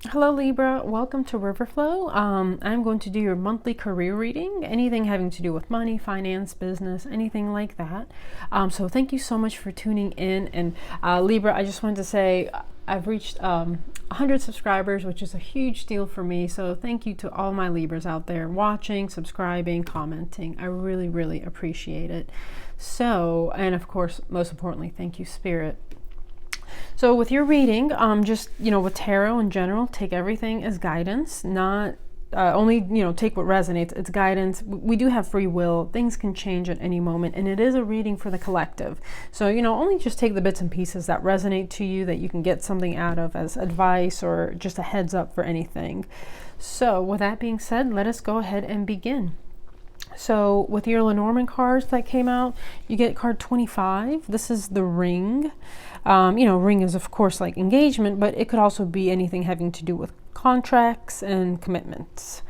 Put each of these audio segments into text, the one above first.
Hello Libra, welcome to Riverflow. I'm going to do your monthly career reading, anything having to do with money, finance, business, anything like that. So thank you so much for tuning in. And Libra, I just wanted to say I've reached 100 subscribers, which is a huge deal for me. So thank you to all my Libras out there watching, subscribing, commenting. I really, really appreciate it. So, and of course, most importantly, thank you, Spirit. So with your reading, just, with tarot in general, take everything as guidance, not only, take what resonates. It's guidance. We do have free will. Things can change at any moment, and it is a reading for the collective. So, only just take the bits and pieces that resonate to you, that you can get something out of as advice or just a heads up for anything. So with that being said, let us go ahead and begin. So with your Lenormand cards that came out, you get card 25. This is the ring. Ring is of course like engagement, but it could also be anything having to do with contracts and commitments.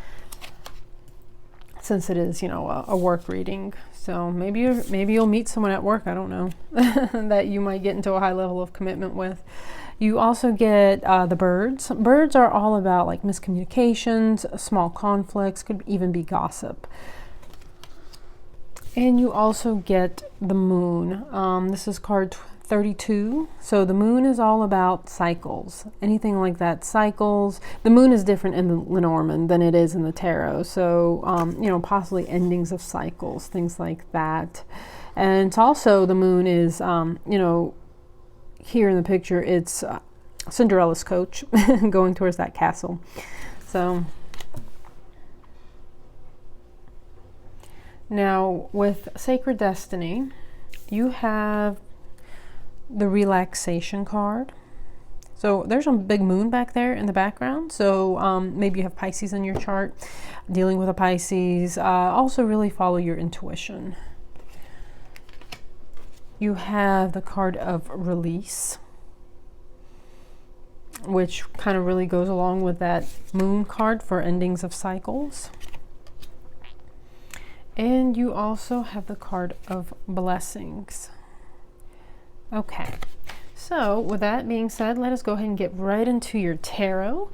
Since it is, a work reading. So maybe you'll meet someone at work, I don't know, that you might get into a high level of commitment with. You also get the birds. Birds are all about like miscommunications, small conflicts, could even be gossip. And you also get the moon. This is card 32. So the moon is all about cycles, anything like that, cycles. The moon is different in the Lenormand than it is in the tarot. So, possibly endings of cycles, things like that. And it's also, the moon is, here in the picture, it's Cinderella's coach going towards that castle. So now with Sacred Destiny, you have the relaxation card. So there's a big moon back there in the background. So maybe you have Pisces in your chart, dealing with a Pisces. Also really follow your intuition. You have the card of release, which kind of really goes along with that moon card for endings of cycles. And you also have the card of blessings. Okay, so with that being said, let us go ahead and get right into your tarot.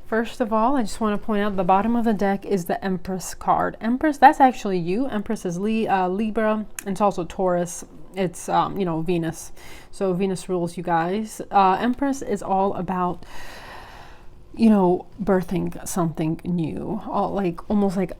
First of all, I just want to point out the bottom of the deck is the Empress card. Empress, that's actually you. Empress is Libra, and it's also Taurus. It's, Venus. So Venus rules you guys. Empress is all about, birthing something new. Almost like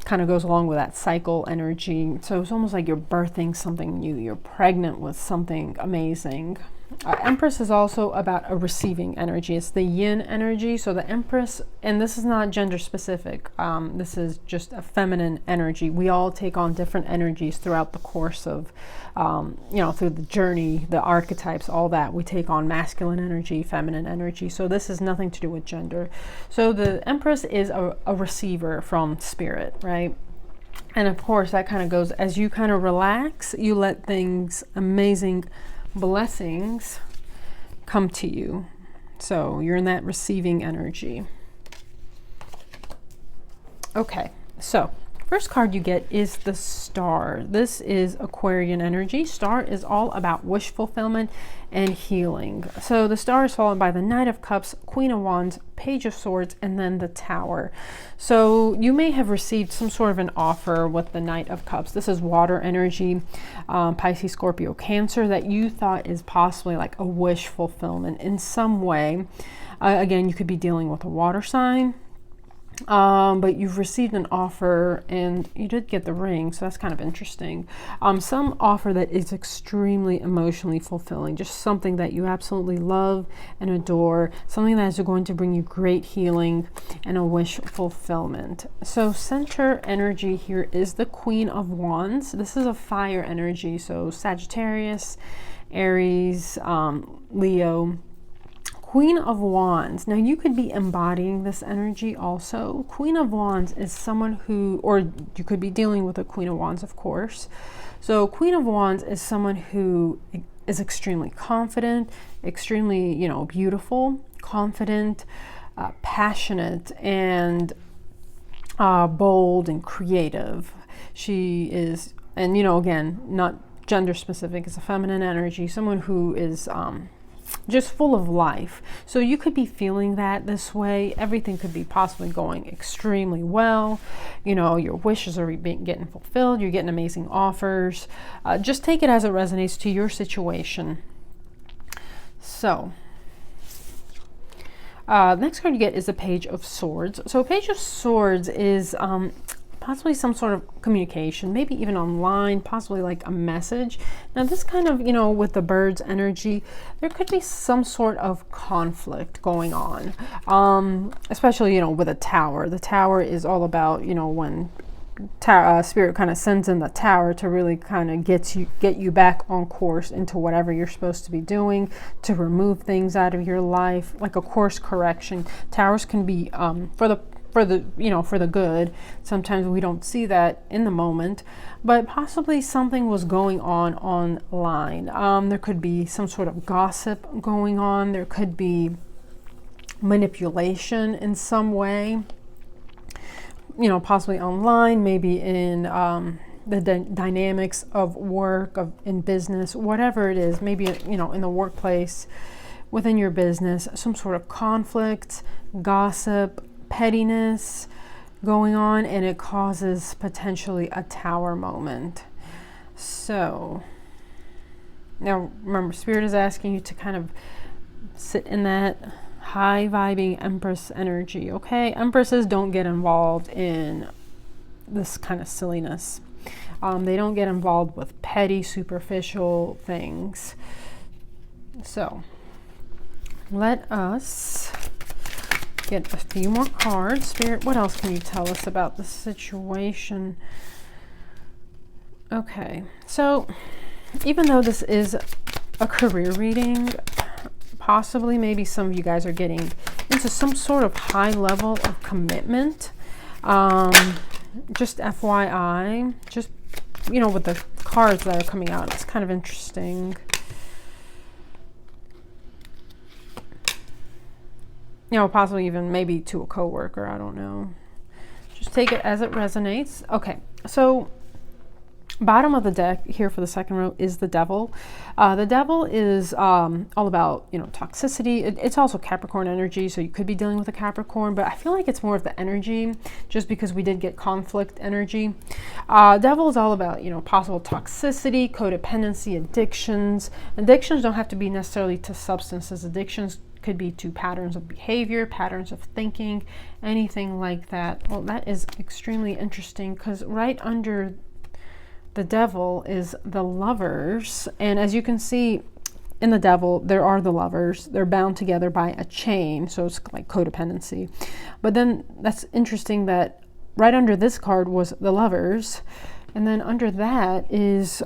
kind of goes along with that cycle energy. So it's almost like you're birthing something new. You're pregnant with something amazing. Empress is also about a receiving energy. It's the yin energy. So the Empress, and this is not gender specific. This is just a feminine energy. We all take on different energies throughout the course of, through the journey, the archetypes, all that. We take on masculine energy, feminine energy. So this is nothing to do with gender. So the Empress is a receiver from spirit, right? And of course, that kind of goes, as you kind of relax, you let things, amazing blessings come to you. So you're in that receiving energy. Okay, so first card you get is the Star. This is Aquarian energy. Star is all about wish fulfillment and healing. So the Star is followed by the Knight of Cups, Queen of Wands, Page of Swords, and then the Tower. So you may have received some sort of an offer with the Knight of Cups. This is water energy, Pisces, Scorpio, Cancer, that you thought is possibly like a wish fulfillment in some way. Again, you could be dealing with a water sign. But you've received an offer and you did get the ring, so that's kind of interesting. Some offer that is extremely emotionally fulfilling, just something that you absolutely love and adore, something that is going to bring you great healing and a wish fulfillment. So center energy here is the Queen of Wands. This is a fire energy, so Sagittarius, Aries, Leo. Queen of Wands. Now you could be embodying this energy also. Queen of Wands is someone who, or you could be dealing with a Queen of Wands, of course. So Queen of Wands is someone who is extremely confident, extremely, beautiful, confident, passionate, and bold and creative. She is, and again, not gender specific, it's a feminine energy, someone who is just full of life. So you could be feeling that this way. Everything could be possibly going extremely well. You know, your wishes are getting fulfilled. You're getting amazing offers. Just take it as it resonates to your situation. So, next card you get is a Page of Swords. So a Page of Swords is possibly some sort of communication, maybe even online, possibly like a message. Now this kind of, you know, with the bird's energy, there could be some sort of conflict going on, especially, you know, with a tower. The tower is all about, you know, when spirit kind of sends in the tower to really kind of get you back on course into whatever you're supposed to be doing, to remove things out of your life, like a course correction. Towers can be for the good. Sometimes we don't see that in the moment, but possibly something was going on online. There could be some sort of gossip going on. There could be manipulation in some way, you know, possibly online, maybe in the dynamics of work, in business, whatever it is, maybe, you know, in the workplace, within your business, some sort of conflict, gossip, pettiness going on, and it causes potentially a tower moment. So now remember, Spirit is asking you to kind of sit in that high vibing Empress energy. Okay, Empresses don't get involved in this kind of silliness. They don't get involved with petty, superficial things. So let us get a few more cards. Spirit, what else can you tell us about the situation? Okay, so even though this is a career reading, possibly maybe some of you guys are getting into some sort of high level of commitment. Just FYI, just, you know, with the cards that are coming out, it's kind of interesting. You know, possibly even maybe to a coworker, I don't know. Just take it as it resonates. Okay, so bottom of the deck here for the second row is the Devil. The Devil is all about, you know, toxicity. It's also Capricorn energy, so you could be dealing with a Capricorn, but I feel like it's more of the energy, just because we did get conflict energy. Devil is all about, you know, possible toxicity, codependency, addictions. Addictions don't have to be necessarily to substances. Addictions could be to patterns of behavior, patterns of thinking, anything like that. Well, that is extremely interesting, because right under the Devil is the Lovers, and as you can see in the Devil, there are the Lovers. They're bound together by a chain, so it's like codependency. But then that's interesting that right under this card was the Lovers, and then under that is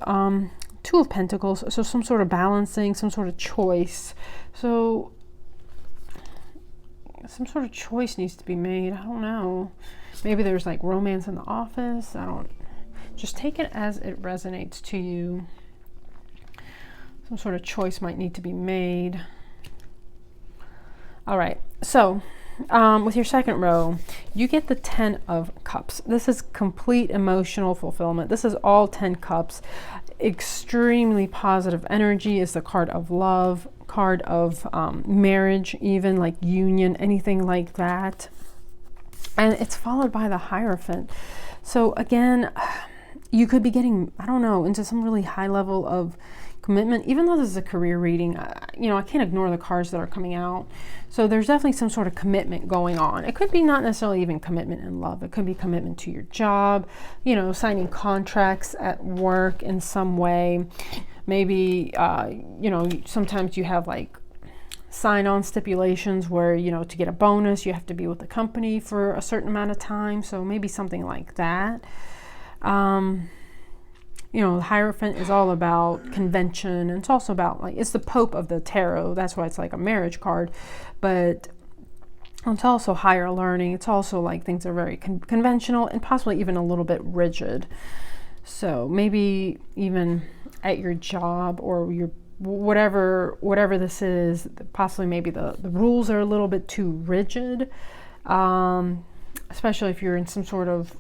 Two of Pentacles, so some sort of balancing, some sort of choice. So some sort of choice needs to be made. I don't know. Maybe there's like romance in the office. Just take it as it resonates to you. Some sort of choice might need to be made. All right, so with your second row, you get the 10 of Cups. This is complete emotional fulfillment. This is all 10 cups. Extremely positive energy. Is the card of love, card of marriage, even like union, anything like that. And it's followed by the Hierophant. So again, you could be getting, I don't know, into some really high level of commitment. Even though this is a career reading, you know, I can't ignore the cards that are coming out. So there's definitely some sort of commitment going on. It could be not necessarily even commitment in love. It could be commitment to your job, you know, signing contracts at work in some way. Maybe, you know, sometimes you have like sign-on stipulations where, you know, to get a bonus, you have to be with the company for a certain amount of time. So maybe something like that. You know, the Hierophant is all about convention, and it's also about, like, it's the Pope of the Tarot. That's why it's like a marriage card, but it's also higher learning. It's also like things are very conventional and possibly even a little bit rigid. So maybe even at your job or your whatever this is, possibly maybe the rules are a little bit too rigid, especially if you're in some sort of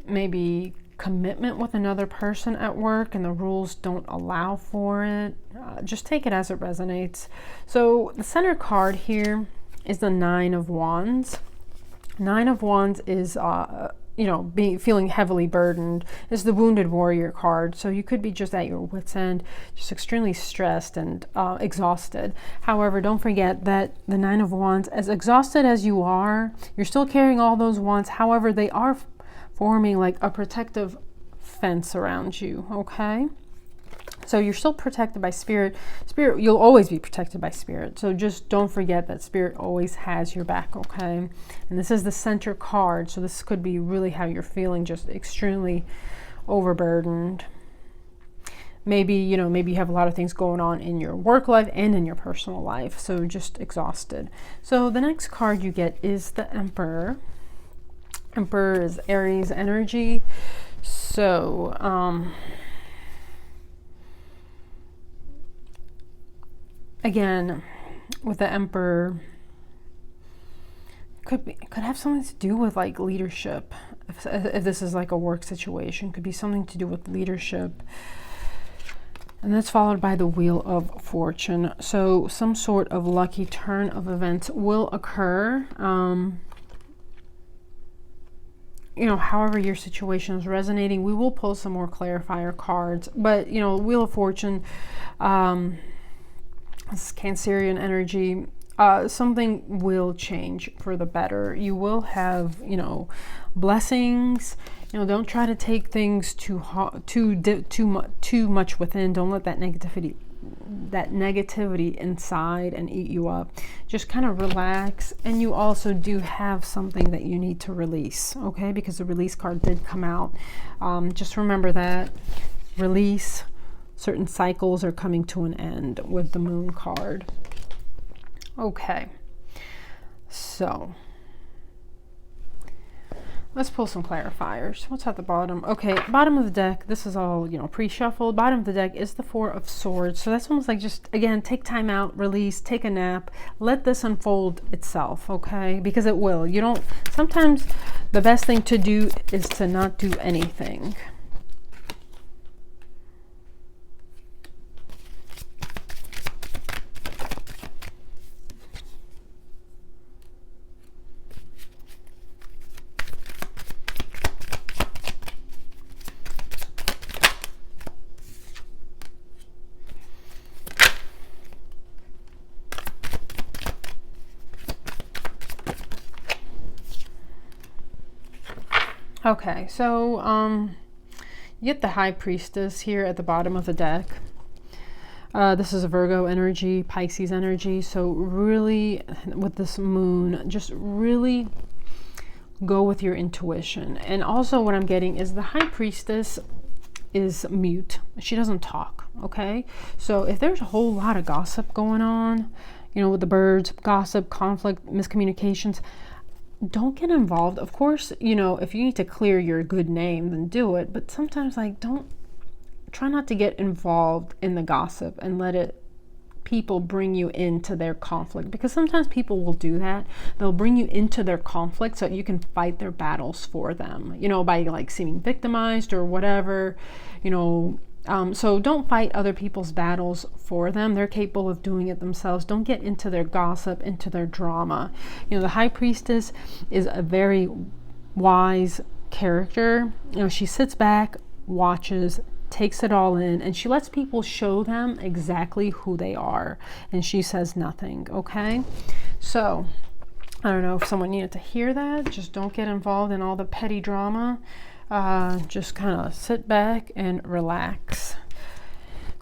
maybe commitment with another person at work and the rules don't allow for it. Just take it as it resonates. So the center card here is the Nine of Wands. Nine of Wands is feeling heavily burdened. This is the Wounded Warrior card. So you could be just at your wit's end, just extremely stressed and exhausted. However, don't forget that the Nine of Wands, as exhausted as you are, you're still carrying all those wands. However, they are forming like a protective fence around you, okay? So you're still protected by spirit. Spirit, you'll always be protected by spirit. So just don't forget that spirit always has your back, okay? And this is the center card. So this could be really how you're feeling, just extremely overburdened. Maybe, maybe you have a lot of things going on in your work life and in your personal life. So just exhausted. So the next card you get is the Emperor. Emperor is Aries energy. So, again, with the Emperor, could have something to do with like leadership. If this is like a work situation, could be something to do with leadership. And that's followed by the Wheel of Fortune. So some sort of lucky turn of events will occur. However your situation is resonating, we will pull some more clarifier cards. But, Wheel of Fortune, this is Cancerian energy. Something will change for the better. You will have, blessings. Don't try to take things too much within. Don't let that negativity inside and eat you up. Just kind of relax. And you also do have something that you need to release, okay? Because the release card did come out. Just remember that. Release. Certain cycles are coming to an end with the Moon card. Okay. So let's pull some clarifiers. What's at the bottom? Okay, bottom of the deck, this is all, pre-shuffled. Bottom of the deck is the Four of Swords. So that's almost like just, again, take time out, release, take a nap, let this unfold itself, okay? Because it will. Sometimes the best thing to do is to not do anything. Okay, so you get the High Priestess here at the bottom of the deck. This is a Virgo energy, Pisces energy. So really, with this Moon, just really go with your intuition. And also what I'm getting is the High Priestess is mute. She doesn't talk, okay? So if there's a whole lot of gossip going on, with the birds, gossip, conflict, miscommunications, don't get involved. Of course, if you need to clear your good name, then do it. But sometimes, try not to get involved in the gossip and let people bring you into their conflict. Because sometimes people will do that. They'll bring you into their conflict so you can fight their battles for them, by seeming victimized or whatever, so don't fight other people's battles for them. They're capable of doing it themselves. Don't get into their gossip, into their drama. The High Priestess is a very wise character. She sits back, watches, takes it all in, and she lets people show them exactly who they are. And she says nothing, okay? So, I don't know if someone needed to hear that. Just don't get involved in all the petty drama. Just kind of sit back and relax.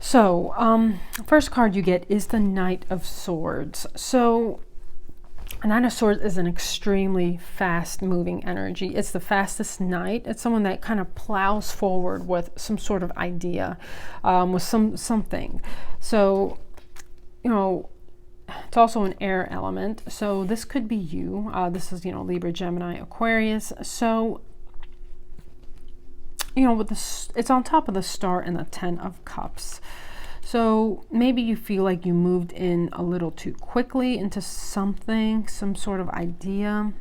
So, first card you get is the Knight of Swords. So, a Knight of Swords is an extremely fast-moving energy. It's the fastest knight. It's someone that kind of plows forward with some sort of idea, with something. So, it's also an air element. So this could be you. This is, Libra, Gemini, Aquarius. So, with it's on top of the Star and the Ten of Cups. So maybe you feel like you moved in a little too quickly into some sort of idea.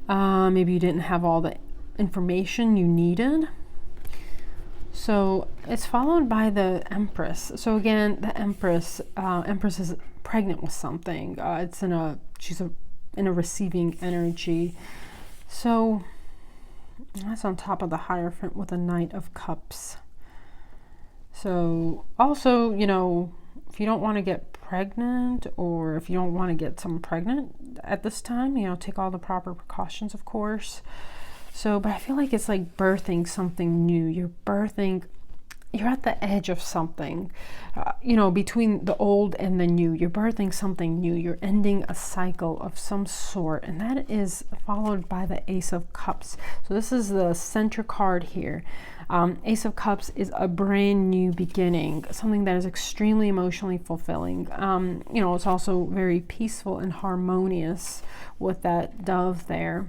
Maybe you didn't have all the information you needed. So it's followed by the Empress. So again, the Empress is pregnant with something. She's in a receiving energy. So that's on top of the Hierophant with the Knight of Cups. So also, you know, if you don't want to get pregnant, or if you don't want to get someone pregnant at this time, you know, take all the proper precautions, of course. So, but I feel like it's like birthing something new. You're at the edge of something, you know, between the old and the new. You're birthing something new. You're ending a cycle of some sort. And that is followed by the Ace of Cups. So this is the center card here. Ace of Cups is a brand new beginning, something that is extremely emotionally fulfilling. You know, it's also very peaceful and harmonious with that dove there.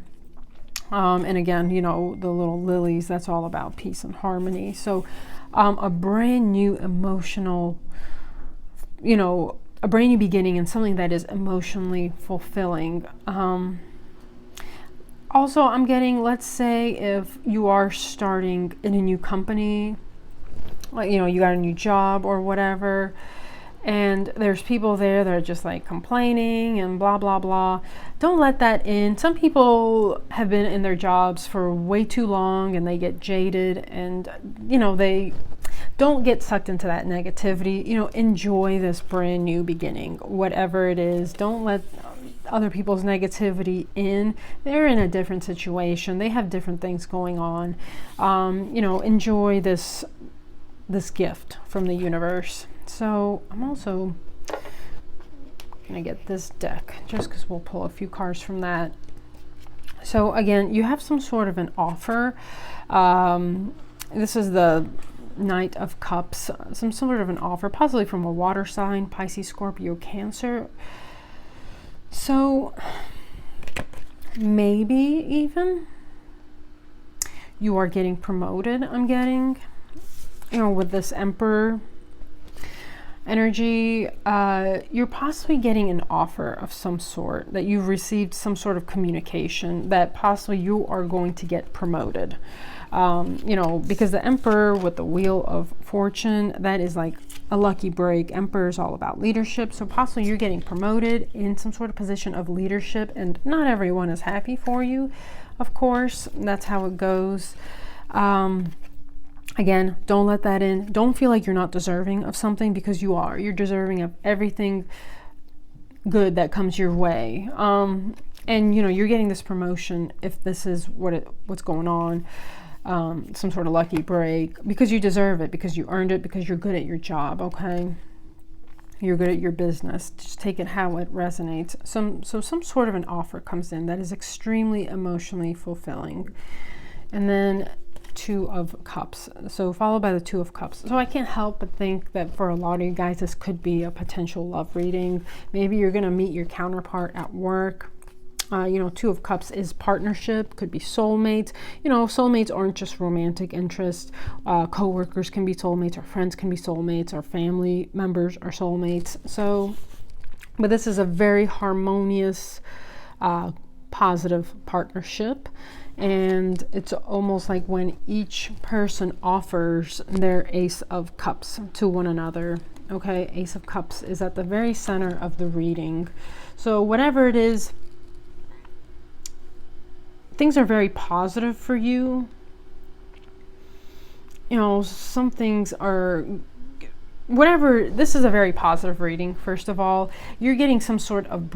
And again, you know, the little lilies, that's all about peace and harmony. So a brand new emotional, you know, a brand new beginning and something that is emotionally fulfilling. Also, I'm getting, let's say if you are starting in a new company, like, you know, you got a new job or whatever, and there's people there that are just like complaining and blah, blah, blah. Don't let that in. Some people have been in their jobs for way too long and they get jaded, and, you know, they don't get sucked into that negativity. You know, enjoy this brand new beginning, whatever it is. Don't let other people's negativity in. They're in a different situation. They have different things going on. You know, enjoy this gift from the universe. So I'm also gonna get this deck just because we'll pull a few cards from that. So again, you have some sort of an offer. This is the Knight of Cups, some sort of an offer, possibly from a water sign, Pisces, Scorpio, Cancer. So maybe even you are getting promoted. I'm getting, you know, with this Emperor energy, you're possibly getting an offer of some sort, that you've received some sort of communication that possibly you are going to get promoted. You know, because the Emperor with the Wheel of Fortune, that is like a lucky break. Emperor is all about leadership. So possibly you're getting promoted in some sort of position of leadership, and not everyone is happy for you, of course. That's how it goes. Again, don't let that in. Don't feel like you're not deserving of something, because you are. You're deserving of everything good that comes your way. And, you know, you're getting this promotion if this is what's going on. Some sort of lucky break, because you deserve it, because you earned it, because you're good at your job, okay? You're good at your business. Just take it how it resonates. So some sort of an offer comes in that is extremely emotionally fulfilling. And then Two of Cups. So followed by the Two of Cups. So I can't help but think that for a lot of you guys, this could be a potential love reading. Maybe you're going to meet your counterpart at work. You know, Two of Cups is partnership, could be soulmates. You know, soulmates aren't just romantic interest. Co-workers can be soulmates, our friends can be soulmates, our family members are soulmates. So, but this is a very harmonious, positive partnership. And it's almost like when each person offers their Ace of Cups to one another. Okay, Ace of Cups is at the very center of the reading. So whatever it is, things are very positive for you. You know, some things are, whatever, this is a very positive reading. First of all, you're getting some sort of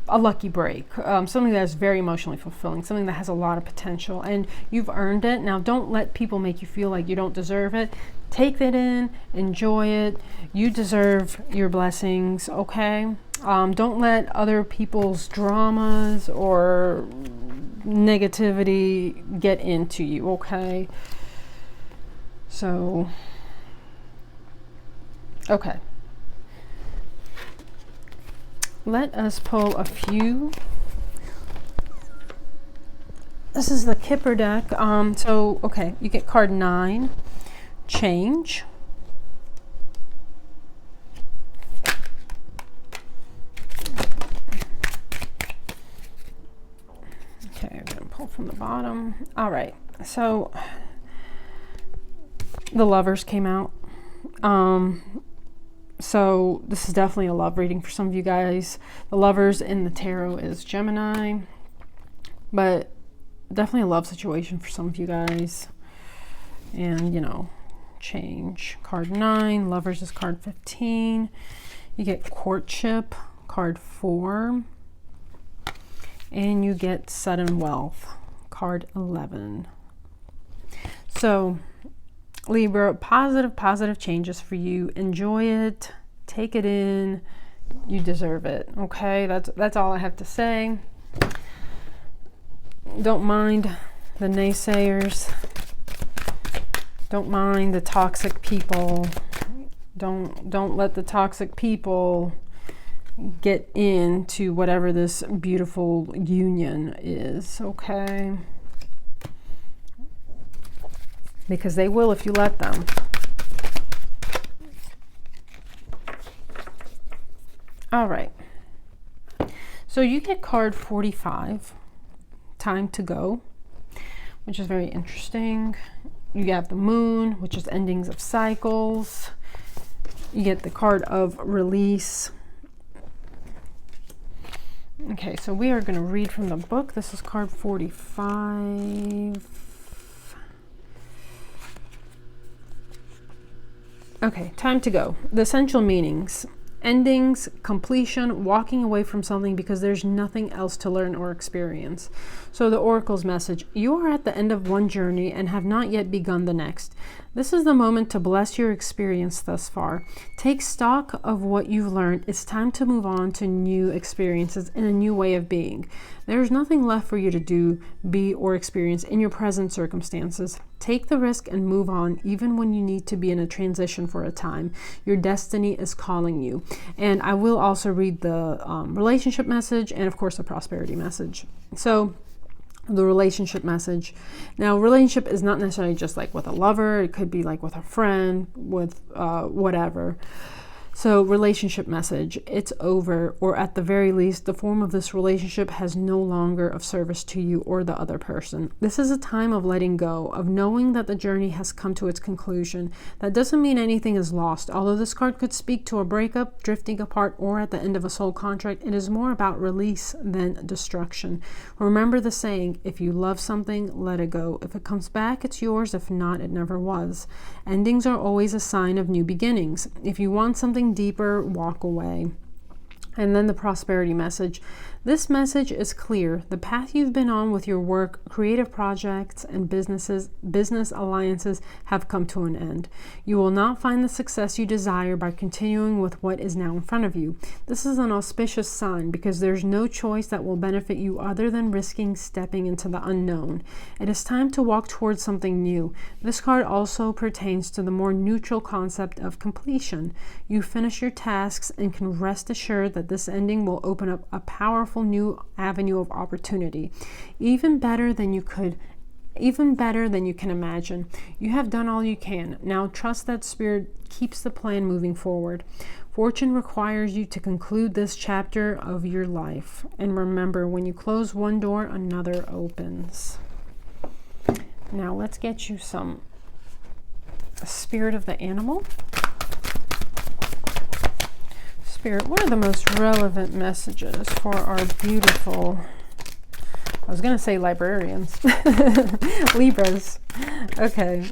a lucky break, something that is very emotionally fulfilling, something that has a lot of potential, and you've earned it. Now, don't let people make you feel like you don't deserve it. Take that in, enjoy it. You deserve your blessings, okay? Don't let other people's dramas or negativity get into you, okay? So, okay. Let us pull a few. This is the Kipper deck. So, okay, you get card 9, Change. Okay, I'm going to pull pull from the bottom. All right, so the Lovers came out. So this is definitely a love reading for some of you guys. The Lovers in the tarot is Gemini, but definitely a love situation for some of you guys. And, you know, change. Card 9, Lovers is card 15. You get Courtship, card 4. And you get Sudden Wealth, card 11. So, Libra, positive changes for you. Enjoy it. Take it in. You deserve it. Okay, that's all I have to say. Don't mind the naysayers. Don't mind the toxic people. Don't let the toxic people get into whatever this beautiful union is, okay? Because they will if you let them. All right. So you get card 45, Time to Go, which is very interesting. You have the Moon, which is endings of cycles. You get the card of Release. Okay, so we are going to read from the book. This is card 45. Okay, Time to Go. The essential meanings. Endings, completion, walking away from something because there's nothing else to learn or experience. So the Oracle's message, you are at the end of one journey and have not yet begun the next. This is the moment to bless your experience thus far. Take stock of what you've learned. It's time to move on to new experiences and a new way of being. There's nothing left for you to do, be, or experience in your present circumstances. Take the risk and move on, even when you need to be in a transition for a time. Your destiny is calling you. And I will also read the relationship message and, of course, the prosperity message. So, the relationship message. Now, relationship is not necessarily just like with a lover. It could be like with a friend, with whatever. So, relationship message, it's over, or at the very least, the form of this relationship has no longer of service to you or the other person. This is a time of letting go, of knowing that the journey has come to its conclusion. That doesn't mean anything is lost. Although this card could speak to a breakup, drifting apart, or at the end of a soul contract, it is more about release than destruction. Remember the saying, if you love something, let it go. If it comes back, it's yours. If not, it never was. Endings are always a sign of new beginnings. If you want something deeper, walk away. And then the prosperity message. This message is clear. The path you've been on with your work, creative projects, and business alliances have come to an end. You will not find the success you desire by continuing with what is now in front of you. This is an auspicious sign because there's no choice that will benefit you other than risking stepping into the unknown. It is time to walk towards something new. This card also pertains to the more neutral concept of completion. You finish your tasks and can rest assured that this ending will open up a powerful new avenue of opportunity, even better than you can imagine. You have done all you can. Now trust that Spirit keeps the plan moving forward. Fortune requires you to conclude this chapter of your life. And remember, when you close one door, another opens. Now let's get you some Spirit of the Animal. Spirit, what are the most relevant messages for our beautiful, I was going to say librarians, Libras. Okay.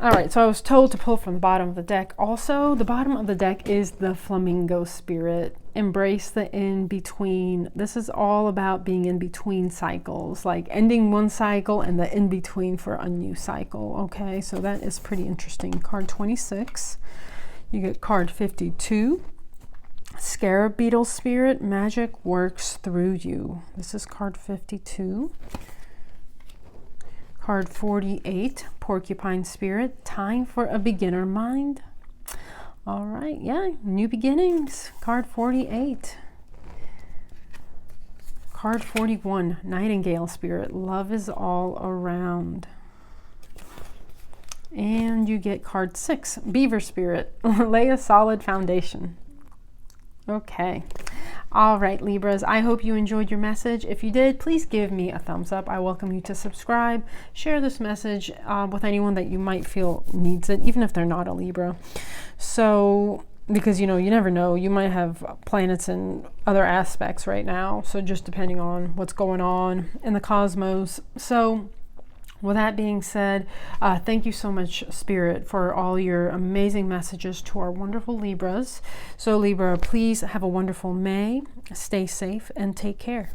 All right, so I was told to pull from the bottom of the deck. Also, the bottom of the deck is the Flamingo Spirit. Embrace the in-between. This is all about being in between cycles, like ending one cycle and the in-between for a new cycle. Okay, so that is pretty interesting. Card 26. You get card 52. Scarab Beetle Spirit. Magic works through you. This is card 52. Card 48, Porcupine Spirit, time for a beginner mind. All right, yeah, new beginnings. Card 48. Card 41, Nightingale Spirit, love is all around. And you get card 6, Beaver Spirit, lay a solid foundation. Okay. All right, Libras, I hope you enjoyed your message. If you did, please give me a thumbs up. I welcome you to subscribe. Share this message with anyone that you might feel needs it, even if they're not a Libra. So, because, you know, you never know. You might have planets in other aspects right now. So just depending on what's going on in the cosmos. So with that being said, thank you so much, Spirit, for all your amazing messages to our wonderful Libras. So Libra, please have a wonderful May. Stay safe and take care.